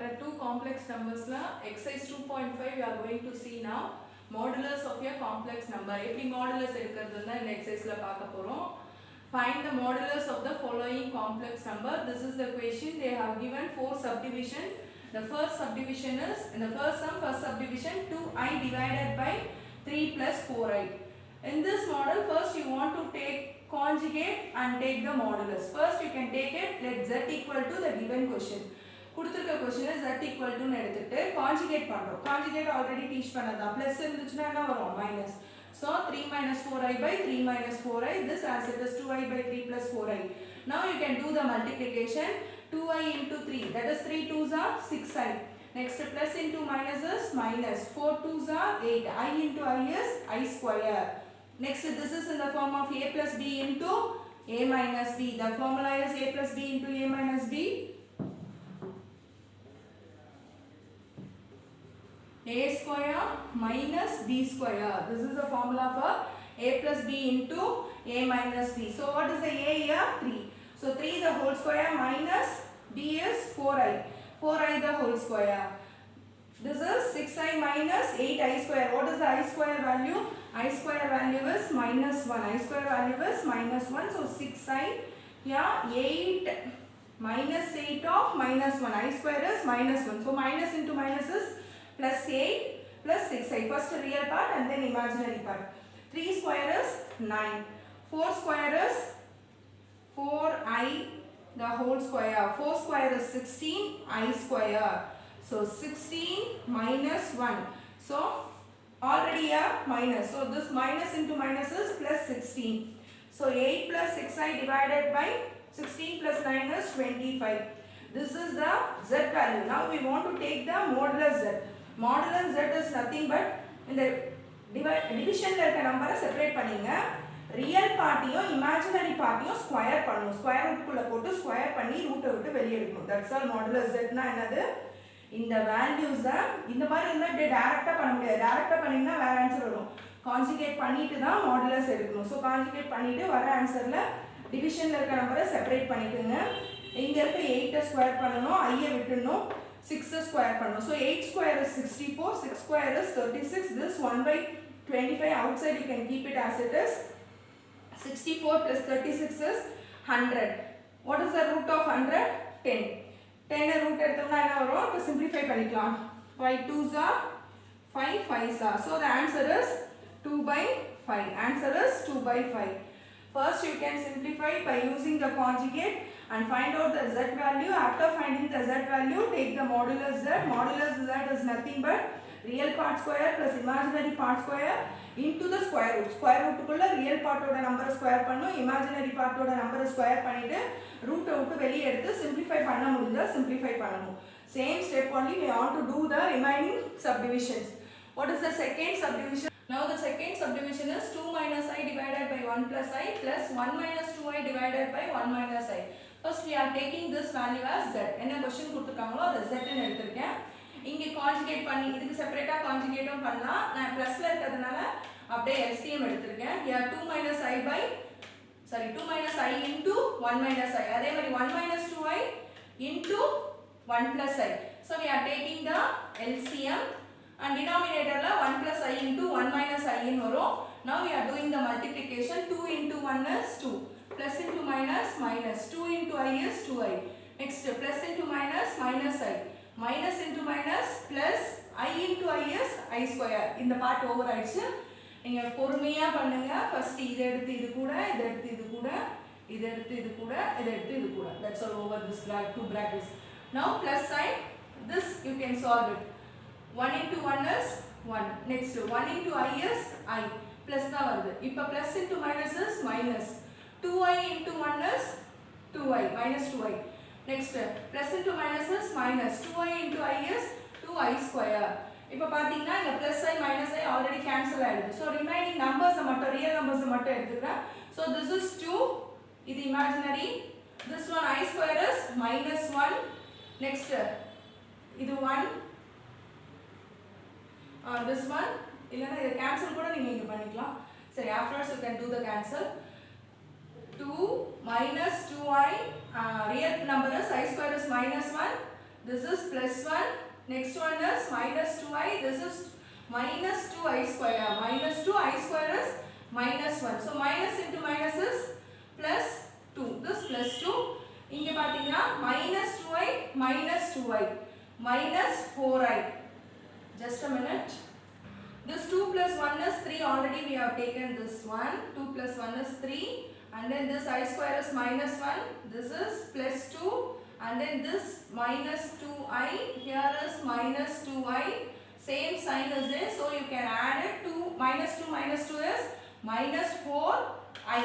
chapter 2 complex numbers la exercise 2.5 we are going to see now modulus of a complex number. எப்படி modulus எடுக்கிறதுன்னா இந்த exerciseல பார்க்க போறோம். Find the modulus of the following complex number. This is the question. They have given four subdivision. The first subdivision is in the first subdivision 2i divided by 3 plus 4i. In this model, first you want to take conjugate and take the modulus. First you can take it, let z equal to the given question. கொடுத்திருக்க question z equal to னு எடுத்துட்டு conjugate பண்றோம். Conjugate already teach பண்ணதா. Plus இருந்துச்சுனா என்ன வரும்? Minus. So 3 minus 4i by 3 minus 4i. This as it is 2i by 3 plus 4i. Now you can do the multiplication. 2i into 3. That is 3 2s are 6i. Next plus into minus is minus. 4 2s are 8. I into I is I square. Next this is in the form of a plus b into a minus b. The formula is a plus b into a minus b. A square minus b square. This is the formula for a plus b into a minus b. So what is the a here? 3. So 3 the whole square minus b is 4i. 4i the whole square. This is 6i minus 8i square. What is the I square value? I square value is minus 1. I square value is minus 1. So 6i. Here 8 minus 8 of minus 1. I square is minus 1. So minus into minus is plus 8 plus 6i. First real part and then imaginary part. 3 square is 9. 4 square is 4i the whole square. 4 square is 16 I square. So 16 minus 1. So already a minus. So this minus into minus is plus 16. So 8 plus 6i divided by 16 plus 9 is 25. This is the z value. Now we want to take the modulus z. Modulus z is nothing but in the division la irukka number separate panninga. Real பார்ட்டியும் imaginary பார்ட்டியும் square பண்ணனும். Square root குள்ள போட்டு square பண்ணி ரூட்டை விட்டு வெளிய எடுக்கணும். That's all modulus z னா என்னது? இந்த values தான் இந்த மாதிரி இருந்தா டைரக்ட்டா பண்ண முடியாது. டைரக்ட்டா பண்ணீங்கன்னா வேற ஆன்சர் வரும். கான்ஜுகேட் பண்ணிட்டு தான் மாடுலஸ் எடுக்கணும். சோ கான்ஜுகேட் பண்ணிட்டு வர ஆன்சர்ல டிவிஷன்ல இருக்க நம்பரை செப்பரேட் பண்ணிக்கோங்க. இங்க இருக்க 8 ஸ்கொயர் பண்ணனும், i விட்டுறணும், 6 ஸ்கொயர் பண்ணனும். So 8 square is 64, 6 square is 36. This 1 by 25 outside you can keep it as it is. 64 plus 36 is 100. What is the root of 100? 10. 10 root எடுத்தோம்னா என்ன வரும்? இப்போ simplify பண்ணிக்கலாம். 5 2s are 5 5s are. So the answer is 2 by 5. Answer is 2 by 5. First you can simplify by using the conjugate and find out the z value. After finding the z value, take the modulus z. Modulus z is nothing but real part square plus imaginary part square into the square root. Square root குள்ள real part ஓட number square பண்ணனும், imaginary part ஓட number square பண்ணிட்டு root விட்டு வெளிய எடுத்து simplify பண்ண முடிஞ்சா simplify பண்ணனும். Same step only we want to do the remaining subdivisions. What is the second subdivision? Now the second subdivision is 2 minus I divided by 1 plus I plus 1 minus 2I divided by 1 minus I. First we are taking this value as z. என்ன question கொடுத்திருக்காங்களோ அத z ன்னு எடுத்துர்க்கேன். இங்க conjugate பண்ணி இதுக்கு செப்பரேட்டா கான்ஜுகேட்டும் பண்ணலாம். நான் பிளஸ்ல இருக்கிறதுனால அப்படியே LCM எடுத்துர்க்கேன். here 2 minus I into 1 minus I. அதே மாதிரி 1 minus 2I into 1 plus I. So we are taking the LCM and denominator la 1 plus I into 1 minus I ன்னு வரும். Now we are doing the multiplication. 2 into 1 is 2. Plus into minus minus. 2 into I is 2I. Next plus into minus minus I. Minus into minus plus I into I is I square. இந்த part over ஆயிடுச்சு. நீங்க பொறுமையா பண்ணுங்க. First இத எடுத்து இது கூட, இத எடுத்து இது கூட, இத எடுத்து இது கூட, இத எடுத்து இது கூட. That's all over this two brackets. Now plus sign. This you can solve it. 1 into 1 is 1. Next 1 into I is I. Plus தான் வருது. இப்போ plus into minus is minus. 2I into 1 is 2I. Minus 2I. Next plus into minus is minus. 2I into I is 2I square. இப்போ பாத்தீங்கன்னா இந்த plus I minus I already cancel ஆயிடுது. So remaining numbers மட்டும் real numbers மட்டும் எடுத்துக்கிறேன். So this is 2. இது imaginary. This one I square is minus 1. Next இது 1. This one இல்லனா இத கேன்சல் கூட நீங்க இங்க பண்ணிக்கலாம். சரி afterwards you can do the cancel. 2 minus 2I real number is I square is minus 1 this is plus 1, next one is minus 2i, this is minus 2i square, minus 2i square is minus 1, so minus into minus is plus 2, this plus 2, இங்க பாத்தீங்கன்னா minus 2i minus 2i minus 4i, just a minute, this 2 plus 1 is 3, already we have taken this one, 2 plus 1 is 3, and then this I square is minus 1, this is plus 2, and then this minus 2i, here is minus 2i, same sign is there, so you can add it, 2 minus 2 is minus 4i,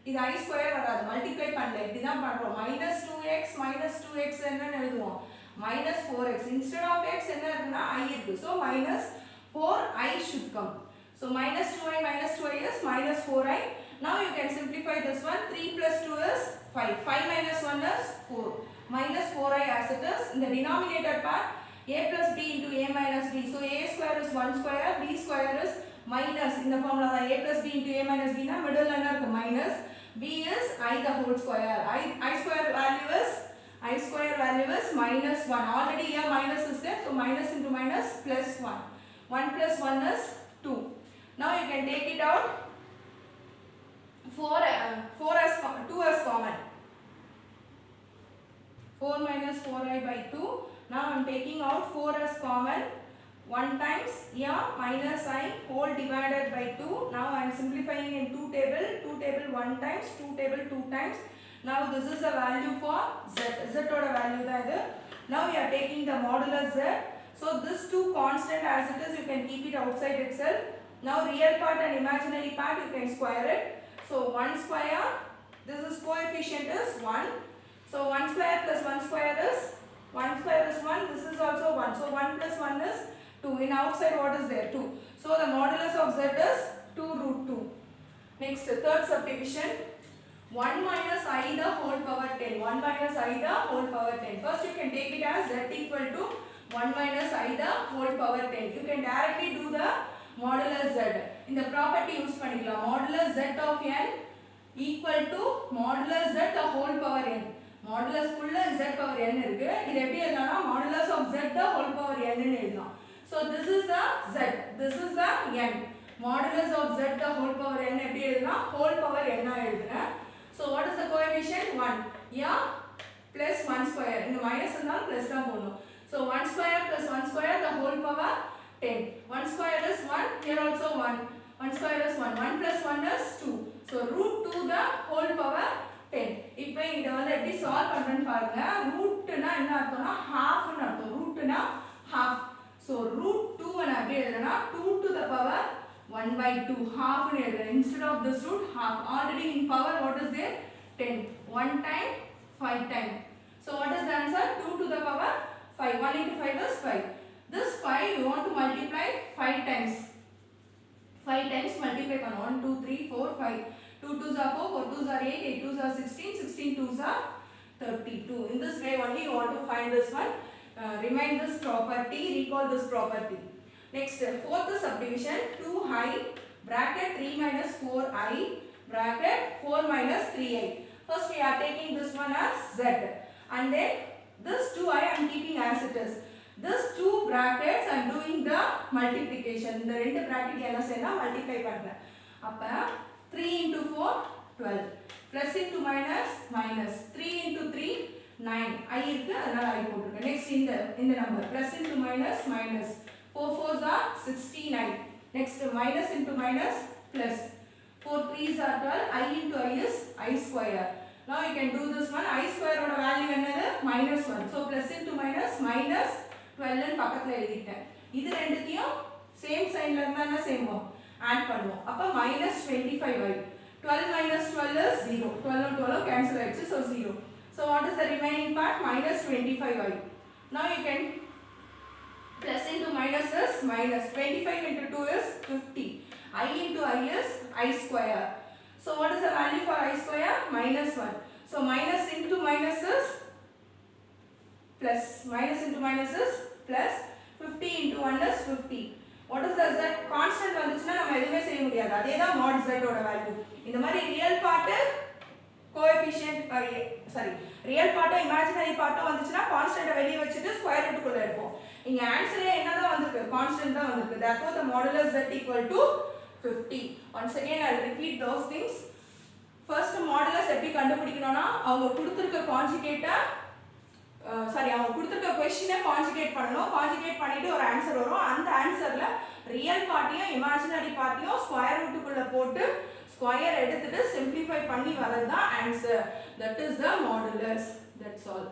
இது I square வராது, multiply பண்ணல, இப்படிதான் பண்றோம், minus 2x என்னன்னு எழுதுவோம், minus 4x, instead of x என்ன இருக்குன்னா I இருக்கு, so minus 4i should come, so minus 2i is minus 4i, now you can simplify this one, 3 plus 2 is 5, 5 minus 1 is 4, minus 4i as it is, in the denominator part, a plus b into a minus b, so a square is 1 square, b square is minus, in the formula a plus b into a minus b na middle la irukku minus, b is I the whole square, I square value is minus 1, already here minus is there, so minus into minus plus 1, 1 plus 1 is 2, now you can take it out, 4 as 2 as common, 4 minus 4i by 2, now I am taking out 4 as common, 1 times here minus I whole divided by 2, now I am simplifying in 2 table 1 times, 2 table 2 times, now this is the value for z oda value da idu, now we are taking the modulus z, so this 2 constant as it is you can keep it outside itself, now real part and imaginary part you can square it, so 1 square, this is coefficient is 1, so 1 square plus 1 square is 1, this is also 1, so 1 plus 1 is 2, in outside what is there, 2, so the modulus of z is 2 root 2. Next, third subdivision, 1 minus I the whole power 10, 1 minus I the whole power 10, first you can take it as z equal to 1 minus I the whole power 10, you can directly do the modulus z, in the property use பண்ணிக்கலாம், modulus z of n equal to modulus z the whole power n, modulus குள்ள z power n இருக்கு, இது எப்படி எழுதலாம்னா modulus of z the whole power n ன்னு எழுதலாம், so this is the z, this is the n, modulus of z the whole power n எப்படி எழுதலாம், whole power n ஆ எழுதுறேன், so what is the coefficient, 1, yeah, plus 1 square, இந்த minus இருந்தாலும் plus தான் போடணும், so 1 square plus 1 square the whole power 10, 1 square is 1, here also 1, 1 square is 1, 1 plus 1 is 2, so root 2 the whole power 10, இப்போ இத வந்து எப்படி solve பண்றேன்னு பாருங்க, ரூட்னா என்ன அர்த்தம்னா half ன்னு அர்த்தம், ரூட்னா half, so root 2 ன்னு அப்படியே எழுதனா 2 to the power 1 by 2, half ன்னு எழுதுறேன், instead of this root half, already in power what is there, 10, 1 time 5 time, so what is the answer, 2 to the power 5, 1 into 5 is 5, this 5 you want to multiply 5 times, 5 times multiply பண்ணு, 1 2 3 4 5, 2 2s are 4, 4 2s are 8, 8 2s are 16, 16 2s are 32, in this way only you want to find this one, remind this property, recall this property. Next, fourth subdivision, 2i bracket 3 minus 4i bracket 4 minus 3i, first we are taking this one as z, and then this 2i I am keeping as it is, this 2 brackets I am doing the multiplication, இந்த ரெண்டு bracket என்ன செய்யணும் multiply பண்றேன், அப்ப 3 into 4 12, plus into minus minus, 3 into 3 9, I இருக்கு அதனால I போட்டுருக்கேன், next இந்த number plus into minus minus, 4 4s are 69, next minus into minus plus, 4 3s are 12, I into I is I square, now you can do this one, I square ஓட value என்னது minus 1, so plus into minus minus 12 ன்னு பக்கத்துல எழுதிட்டேன், இது ரெண்டுத்தையும் same சைன்ல இருந்தா என்ன செய்வோம் ஆட் பண்ணுவோம், அப்ப minus 25i, 12 minus 12 is 0, 12 and 12 cancel ஆயிடுச்சு, so 0, so what is the remaining part, minus 25i, now you can plus into minus is minus, 25 into 2 is 50, I into I is I square, so what is the value for I square, minus 1, so minus into minus is plus, minus into minus is plus, 50 into 1 is 50, what is the z, constant வந்துச்சுனா நம்ம எதுமே செய்ய முடியாது, அதேதான் mod z ஓட value, இந்த மாதிரி real part coefficient real பார்ட்டும் இமேஜினரி பார்ட்டும் வந்துச்சுன்னா கான்ஸ்டன்ட்டை வெளியே வச்சுட்டு ஸ்கொயர் ரூட்டுக்குள்ள எடுப்போம். இங்க ஆன்சரே என்னதான் வந்திருக்கு, கான்ஸ்டன்ட் தான் வந்திருக்கு. therefore the modulus z equal to 50. once again I will repeat those things. first modulus எப்படி கண்டுபிடிக்கணும்னா அவங்க கொடுத்திருக்க கான்ஜுகேட்டை அவங்க கொடுத்திருக்க क्वेश्चனை கான்ஜுகேட் பண்ணனும். கான்ஜுகேட் பண்ணிட்டு ஒரு ஆன்சர் வரும். அந்த ஆன்சர்ல ரியல் பார்ட்டியும் இமேஜினரி பார்ட்டியும் ஸ்கொயர் ரூட்டுக்குள்ள போட்டு ஸ்கொயர் எடுத்துட்டு சிம்பிளிஃபை பண்ணி வரது தான் answer. that is the modulus. that's all.